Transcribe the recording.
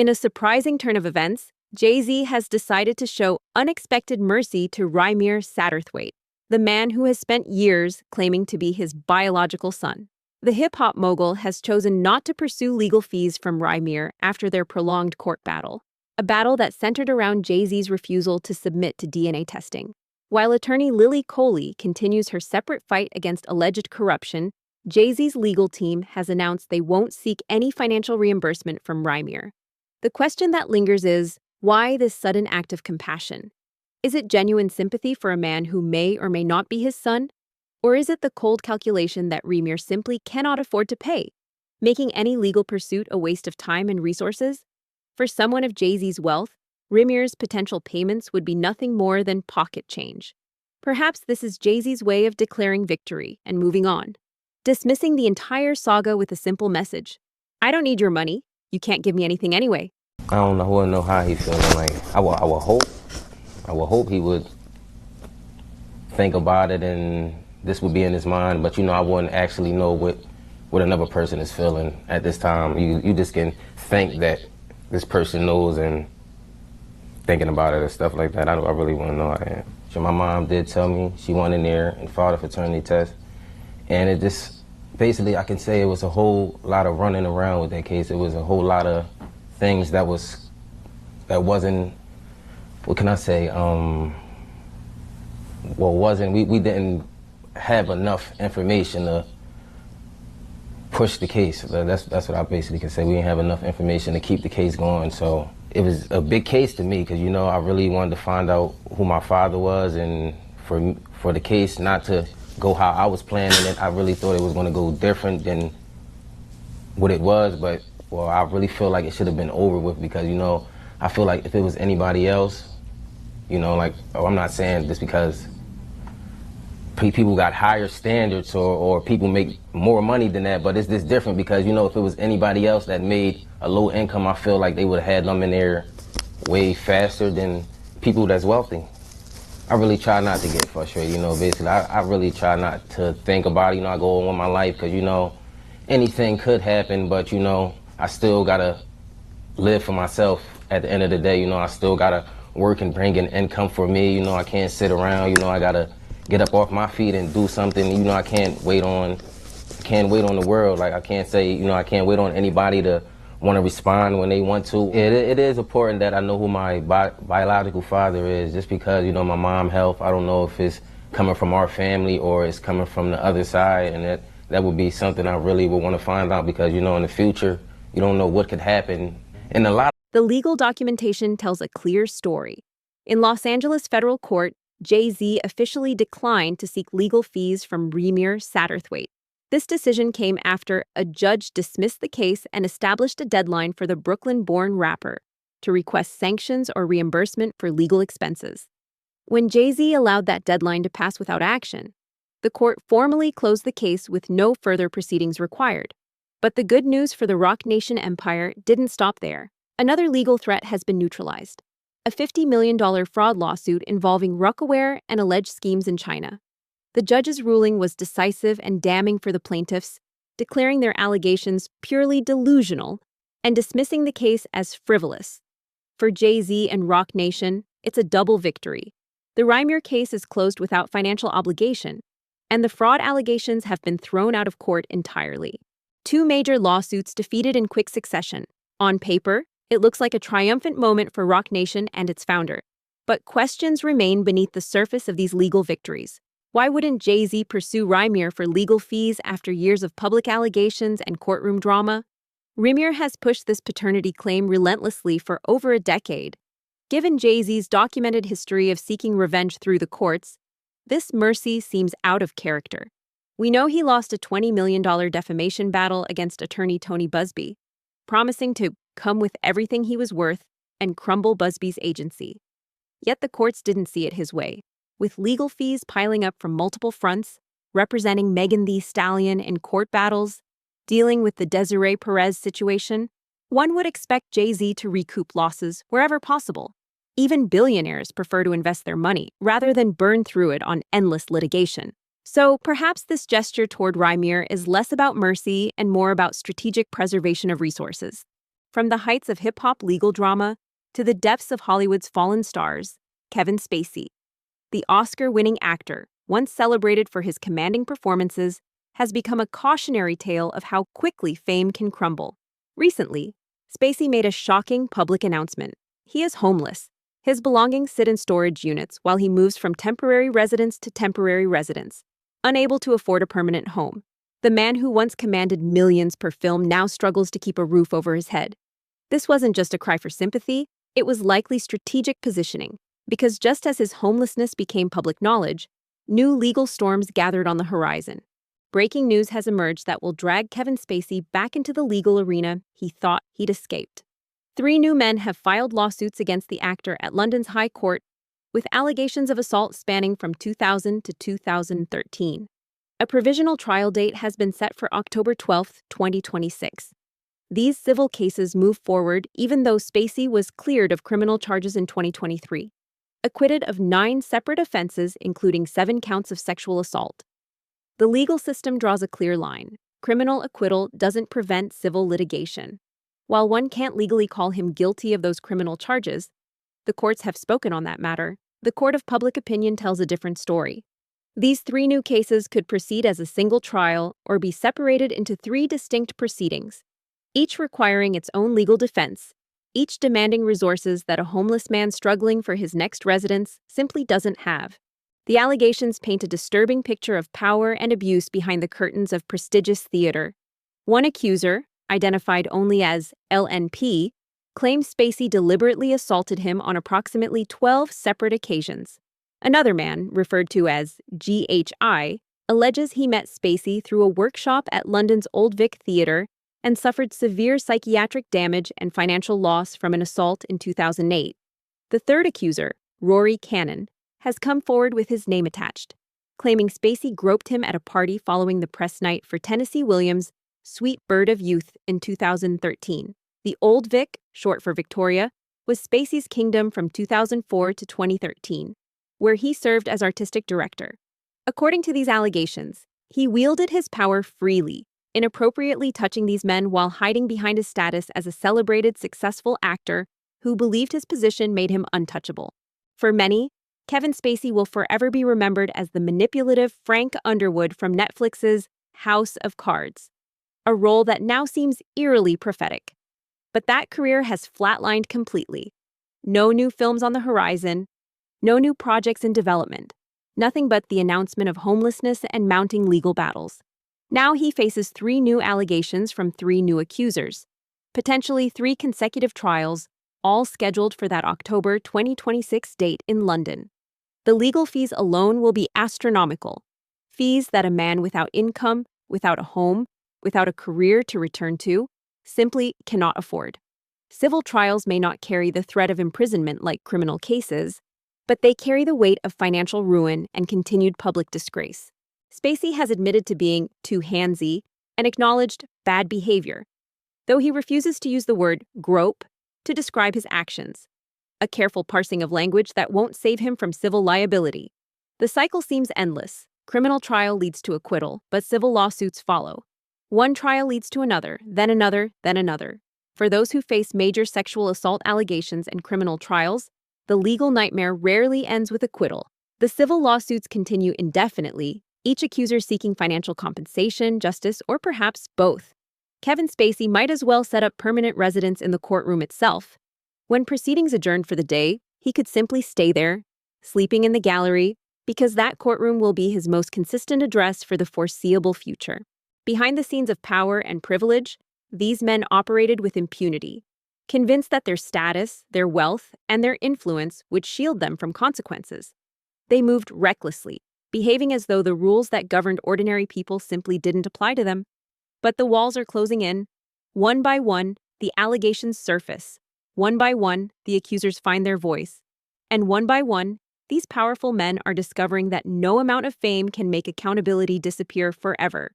In a surprising turn of events, Jay-Z has decided to show unexpected mercy to Rymir Satterthwaite, the man who has spent years claiming to be his biological son. The hip-hop mogul has chosen not to pursue legal fees from Rymir after their prolonged court battle, a battle that centered around Jay-Z's refusal to submit to DNA testing. While attorney Lily Coley continues her separate fight against alleged corruption, Jay-Z's legal team has announced they won't seek any financial reimbursement from Rymir. The question that lingers is, why this sudden act of compassion? Is it genuine sympathy for a man who may or may not be his son? Or is it the cold calculation that Rymir simply cannot afford to pay, making any legal pursuit a waste of time and resources? For someone of Jay-Z's wealth, Rymir's potential payments would be nothing more than pocket change. Perhaps this is Jay-Z's way of declaring victory and moving on, dismissing the entire saga with a simple message. I don't need your money. You can't give me anything anyway. I don't know. I wouldn't know how he's feeling. Like I would hope he would think about it and this would be in his mind. But I wouldn't actually know what another person is feeling at this time. You just can think that this person knows and thinking about it and stuff like that. I really want to know. So my mom did tell me she went in there and filed a paternity test, and it just. Basically, I can say it was a whole lot of running around with that case. It was a whole lot of things that wasn't, what can I say, we didn't have enough information to push the case. That's what I basically can say. We didn't have enough information to keep the case going. So it was a big case to me because, I really wanted to find out who my father was, and for the case not to go how I was planning it. I really thought it was going to go different than what it was, but I really feel like it should have been over with because, I feel like if it was anybody else, I'm not saying this because people got higher standards or people make more money than that, but it's just different because, if it was anybody else that made a low income, I feel like they would have had them in there way faster than people that's wealthy. I really try not to get frustrated, basically. I really try not to think about it, I go on with my life because, anything could happen, but, I still gotta live for myself at the end of the day, I still gotta work and bring in income for me, I can't sit around, I gotta get up off my feet and do something, I can't wait on the world, like I can't say, I can't wait on anybody to want to respond when they want to. It is important that I know who my biological father is, just because, my mom's health, I don't know if it's coming from our family or it's coming from the other side, and that would be something I really would want to find out because, in the future, you don't know what could happen. And The legal documentation tells a clear story. In Los Angeles federal court, Jay-Z officially declined to seek legal fees from Rymir Satterthwaite. This decision came after a judge dismissed the case and established a deadline for the Brooklyn-born rapper to request sanctions or reimbursement for legal expenses. When Jay-Z allowed that deadline to pass without action, the court formally closed the case with no further proceedings required. But the good news for the Roc Nation empire didn't stop there. Another legal threat has been neutralized: a $50 million fraud lawsuit involving Rocawear and alleged schemes in China. The judge's ruling was decisive and damning for the plaintiffs, declaring their allegations purely delusional and dismissing the case as frivolous. For Jay-Z and Roc Nation, it's a double victory. The Rymir case is closed without financial obligation, and the fraud allegations have been thrown out of court entirely. Two major lawsuits defeated in quick succession. On paper, it looks like a triumphant moment for Roc Nation and its founder. But questions remain beneath the surface of these legal victories. Why wouldn't Jay-Z pursue Rymir for legal fees after years of public allegations and courtroom drama? Rymir has pushed this paternity claim relentlessly for over a decade. Given Jay-Z's documented history of seeking revenge through the courts, this mercy seems out of character. We know he lost a $20 million defamation battle against attorney Tony Buzbee, promising to come with everything he was worth and crumble Busbee's agency. Yet the courts didn't see it his way. With legal fees piling up from multiple fronts, representing Megan Thee Stallion in court battles, dealing with the Desiree Perez situation, one would expect Jay-Z to recoup losses wherever possible. Even billionaires prefer to invest their money rather than burn through it on endless litigation. So perhaps this gesture toward Rymir is less about mercy and more about strategic preservation of resources. From the heights of hip-hop legal drama to the depths of Hollywood's fallen stars, Kevin Spacey, the Oscar-winning actor, once celebrated for his commanding performances, has become a cautionary tale of how quickly fame can crumble. Recently, Spacey made a shocking public announcement. He is homeless. His belongings sit in storage units while he moves from temporary residence to temporary residence, unable to afford a permanent home. The man who once commanded millions per film now struggles to keep a roof over his head. This wasn't just a cry for sympathy, it was likely strategic positioning, because just as his homelessness became public knowledge, new legal storms gathered on the horizon. Breaking news has emerged that will drag Kevin Spacey back into the legal arena he thought he'd escaped. 3 new men have filed lawsuits against the actor at London's High Court, with allegations of assault spanning from 2000 to 2013. A provisional trial date has been set for October 12, 2026. These civil cases move forward even though Spacey was cleared of criminal charges in 2023, acquitted of 9 separate offenses, including 7 counts of sexual assault. The legal system draws a clear line. Criminal acquittal doesn't prevent civil litigation. While one can't legally call him guilty of those criminal charges, the courts have spoken on that matter. The court of public opinion tells a different story. These 3 new cases could proceed as a single trial or be separated into 3 distinct proceedings, each requiring its own legal defense, each demanding resources that a homeless man struggling for his next residence simply doesn't have. The allegations paint a disturbing picture of power and abuse behind the curtains of prestigious theater. One accuser, identified only as LNP, claims Spacey deliberately assaulted him on approximately 12 separate occasions. Another man, referred to as GHI, alleges he met Spacey through a workshop at London's Old Vic Theatre and suffered severe psychiatric damage and financial loss from an assault in 2008. The third accuser, Rory Cannon, has come forward with his name attached, claiming Spacey groped him at a party following the press night for Tennessee Williams' Sweet Bird of Youth in 2013. The Old Vic, short for Victoria, was Spacey's kingdom from 2004 to 2013, where he served as artistic director. According to these allegations, he wielded his power freely, inappropriately touching these men while hiding behind his status as a celebrated, successful actor who believed his position made him untouchable. For many, Kevin Spacey will forever be remembered as the manipulative Frank Underwood from Netflix's House of Cards, a role that now seems eerily prophetic. But that career has flatlined completely. No new films on the horizon, no new projects in development, nothing but the announcement of homelessness and mounting legal battles. Now he faces 3 new allegations from 3 new accusers, potentially 3 consecutive trials, all scheduled for that October 2026 date in London. The legal fees alone will be astronomical, fees that a man without income, without a home, without a career to return to, simply cannot afford. Civil trials may not carry the threat of imprisonment like criminal cases, but they carry the weight of financial ruin and continued public disgrace. Spacey has admitted to being too handsy and acknowledged bad behavior, though he refuses to use the word grope to describe his actions, a careful parsing of language that won't save him from civil liability. The cycle seems endless. Criminal trial leads to acquittal, but civil lawsuits follow. One trial leads to another, then another, then another. For those who face major sexual assault allegations and criminal trials, the legal nightmare rarely ends with acquittal. The civil lawsuits continue indefinitely, each accuser seeking financial compensation, justice, or perhaps both. Kevin Spacey might as well set up permanent residence in the courtroom itself. When proceedings adjourned for the day, he could simply stay there, sleeping in the gallery, because that courtroom will be his most consistent address for the foreseeable future. Behind the scenes of power and privilege, these men operated with impunity, convinced that their status, their wealth, and their influence would shield them from consequences. They moved recklessly, behaving as though the rules that governed ordinary people simply didn't apply to them. But the walls are closing in. One by one, the allegations surface. One by one, the accusers find their voice. And one by one, these powerful men are discovering that no amount of fame can make accountability disappear forever.